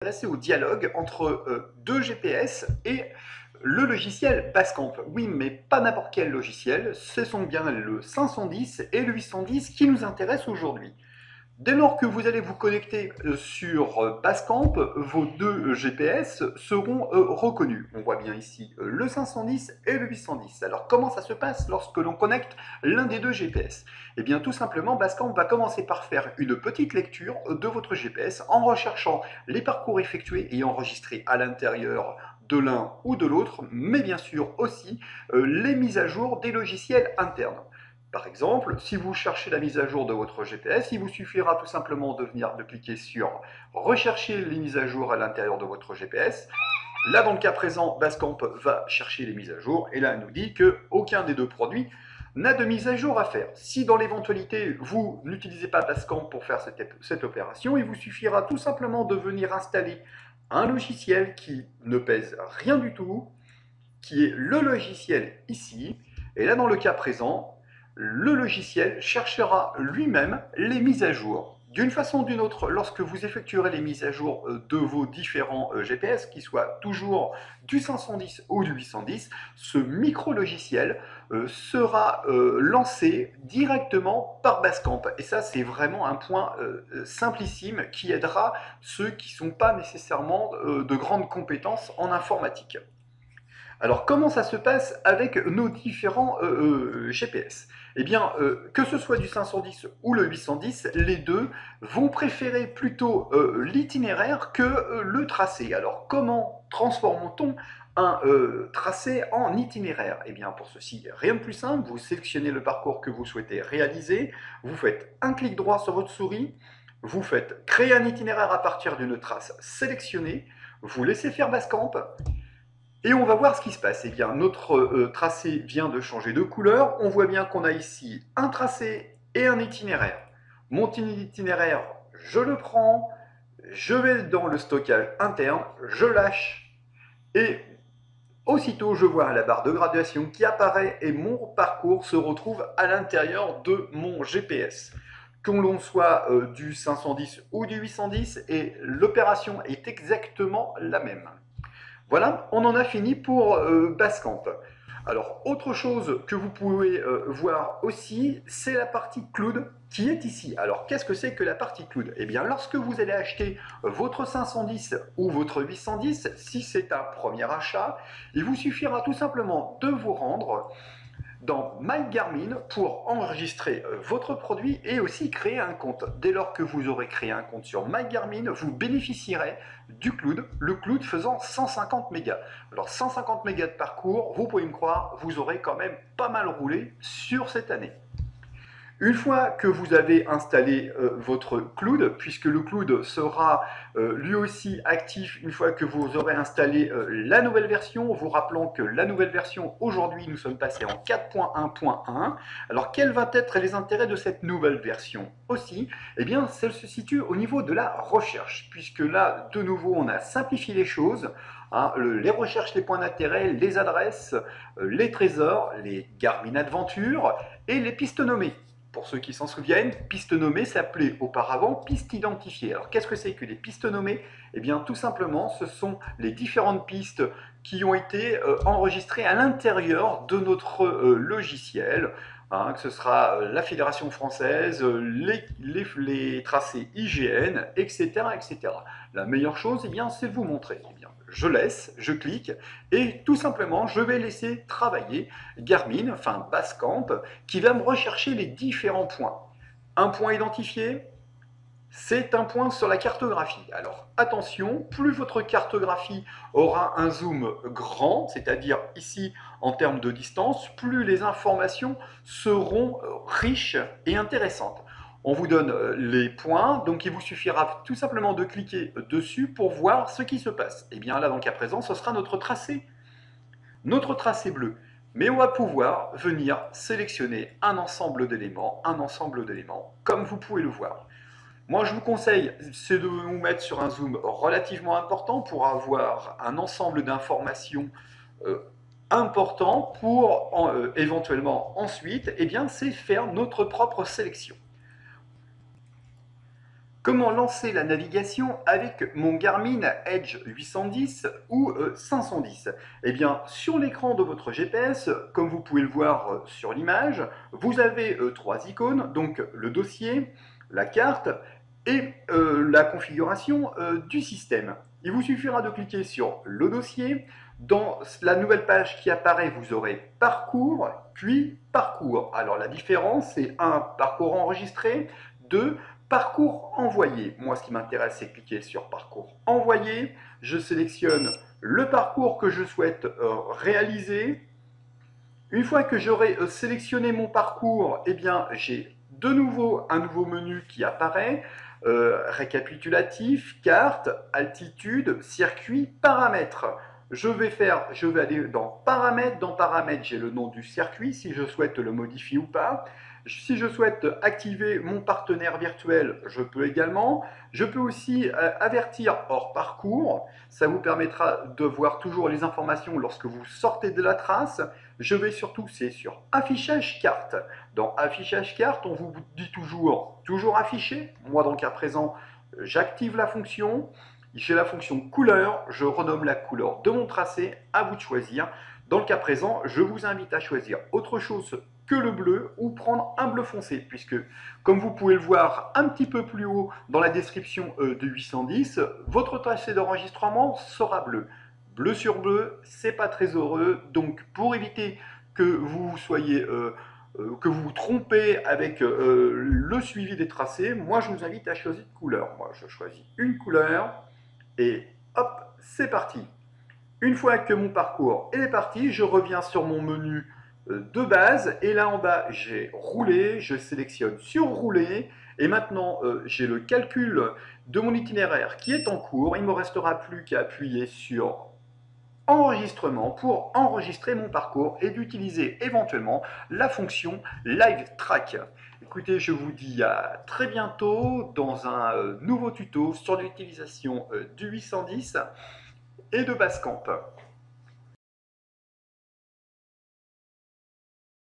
S'intéresser au dialogue entre deux GPS et le logiciel Basecamp. Oui, mais pas n'importe quel logiciel, ce sont bien le 510 et le 810 qui nous intéressent aujourd'hui. Dès lors que vous allez vous connecter sur Basecamp, vos deux GPS seront reconnus. On voit bien ici le 510 et le 810. Alors comment ça se passe lorsque l'on connecte l'un des deux GPS? Eh bien tout simplement, Basecamp va commencer par faire une petite lecture de votre GPS en recherchant les parcours effectués et enregistrés à l'intérieur de l'un ou de l'autre, mais bien sûr aussi les mises à jour des logiciels internes. Par exemple, si vous cherchez la mise à jour de votre GPS, il vous suffira tout simplement de cliquer sur rechercher les mises à jour à l'intérieur de votre GPS. Là, dans le cas présent, Basecamp va chercher les mises à jour et là, elle nous dit qu'aucun des deux produits n'a de mise à jour à faire. Si dans l'éventualité, vous n'utilisez pas Basecamp pour faire cette opération, il vous suffira tout simplement de venir installer un logiciel qui ne pèse rien du tout, qui est le logiciel ici. Et là, dans le cas présent, le logiciel cherchera lui-même les mises à jour. D'une façon ou d'une autre, lorsque vous effectuerez les mises à jour de vos différents GPS, qu'ils soient toujours du 510 ou du 810, ce micro-logiciel sera lancé directement par Basecamp. Et ça, c'est vraiment un point simplissime qui aidera ceux qui ne sont pas nécessairement de grandes compétences en informatique. Alors, comment ça se passe avec nos différents GPS? Eh bien, que ce soit du 510 ou le 810, les deux vont préférer plutôt l'itinéraire que le tracé. Alors, comment transforme-t-on un tracé en itinéraire? Eh bien, pour ceci, rien de plus simple. Vous sélectionnez le parcours que vous souhaitez réaliser, vous faites un clic droit sur votre souris, vous faites créer un itinéraire à partir d'une trace sélectionnée, vous laissez faire Basecamp, et on va voir ce qui se passe. Eh bien, notre tracé vient de changer de couleur. On voit bien qu'on a ici un tracé et un itinéraire. Mon itinéraire, je le prends, je vais dans le stockage interne, je lâche, et aussitôt je vois la barre de graduation qui apparaît et mon parcours se retrouve à l'intérieur de mon GPS. Que l'on soit du 510 ou du 810, et l'opération est exactement la même. Voilà, on en a fini pour Basecamp. Alors, autre chose que vous pouvez voir aussi, c'est la partie cloud qui est ici. Alors, qu'est-ce que c'est que la partie cloud? Eh bien, lorsque vous allez acheter votre 510 ou votre 810, si c'est un premier achat, il vous suffira tout simplement de vous rendre dans My Garmin pour enregistrer votre produit et aussi créer un compte. Dès lors que vous aurez créé un compte sur My Garmin, vous bénéficierez du cloud, le cloud faisant 150 mégas. Alors 150 mégas de parcours, vous pouvez me croire, vous aurez quand même pas mal roulé sur cette année. Une fois que vous avez installé votre cloud, puisque le cloud sera lui aussi actif une fois que vous aurez installé la nouvelle version, vous rappelant que la nouvelle version, aujourd'hui, nous sommes passés en 4.1.1. Alors, quels vont être les intérêts de cette nouvelle version aussi? Eh bien, celle se situe au niveau de la recherche, puisque là, de nouveau, on a simplifié les choses. Hein, les recherches, les points d'intérêt, les adresses, les trésors, les Garmin Adventure et les pistes nommées. Pour ceux qui s'en souviennent, piste nommée s'appelait auparavant piste identifiée. Alors qu'est-ce que c'est que les pistes nommées? Eh bien tout simplement, ce sont les différentes pistes qui ont été enregistrées à l'intérieur de notre logiciel. Hein, que ce sera la Fédération française, les tracés IGN, etc., etc. La meilleure chose, eh bien, c'est de vous montrer. Eh bien, je laisse, je clique, et tout simplement, je vais laisser travailler Garmin, enfin Basecamp, qui va me rechercher les différents points. Un point identifié, c'est un point sur la cartographie. Alors attention, plus votre cartographie aura un zoom grand, c'est-à-dire ici en termes de distance, plus les informations seront riches et intéressantes. On vous donne les points, donc il vous suffira tout simplement de cliquer dessus pour voir ce qui se passe. Et bien là, dans le cas présent, ce sera notre tracé bleu. Mais on va pouvoir venir sélectionner un ensemble d'éléments, comme vous pouvez le voir. Moi, je vous conseille, c'est de vous mettre sur un zoom relativement important pour avoir un ensemble d'informations important pour éventuellement ensuite, eh bien, c'est faire notre propre sélection. Comment lancer la navigation avec mon Garmin Edge 810 ou 510? Eh bien, sur l'écran de votre GPS, comme vous pouvez le voir sur l'image, vous avez trois icônes, donc le dossier, la carte et la configuration du système. Il vous suffira de cliquer sur le dossier. Dans la nouvelle page qui apparaît, vous aurez parcours, puis parcours. Alors la différence, c'est 1, parcours enregistré, 2, parcours envoyé. Moi, ce qui m'intéresse, c'est cliquer sur parcours envoyé. Je sélectionne le parcours que je souhaite réaliser. Une fois que j'aurai sélectionné mon parcours, eh bien, j'ai de nouveau un nouveau menu qui apparaît. Récapitulatif, carte, altitude, circuit, paramètres. Je vais aller dans paramètres. Dans paramètres, j'ai le nom du circuit, si je souhaite le modifier ou pas. Si je souhaite activer mon partenaire virtuel, je peux également. Je peux aussi avertir hors parcours. Ça vous permettra de voir toujours les informations lorsque vous sortez de la trace. Je vais surtout, c'est sur affichage carte. Dans affichage carte, on vous dit toujours affiché. Moi, dans le cas présent, j'active la fonction. J'ai la fonction couleur, je renomme la couleur de mon tracé, à vous de choisir. Dans le cas présent, je vous invite à choisir autre chose que le bleu ou prendre un bleu foncé, puisque comme vous pouvez le voir un petit peu plus haut dans la description de 810, votre tracé d'enregistrement sera bleu. Bleu sur bleu, c'est pas très heureux, donc pour éviter que vous soyez... que vous vous trompez avec le suivi des tracés, moi je vous invite à choisir une couleur. Moi je choisis une couleur et hop, c'est parti. Une fois que mon parcours est parti, je reviens sur mon menu de base et là en bas j'ai roulé, je sélectionne sur rouler et maintenant j'ai le calcul de mon itinéraire qui est en cours. Il ne me restera plus qu'à appuyer sur enregistrement pour enregistrer mon parcours et d'utiliser éventuellement la fonction Live Track. Écoutez, je vous dis à très bientôt dans un nouveau tuto sur l'utilisation du 810 et de Basecamp.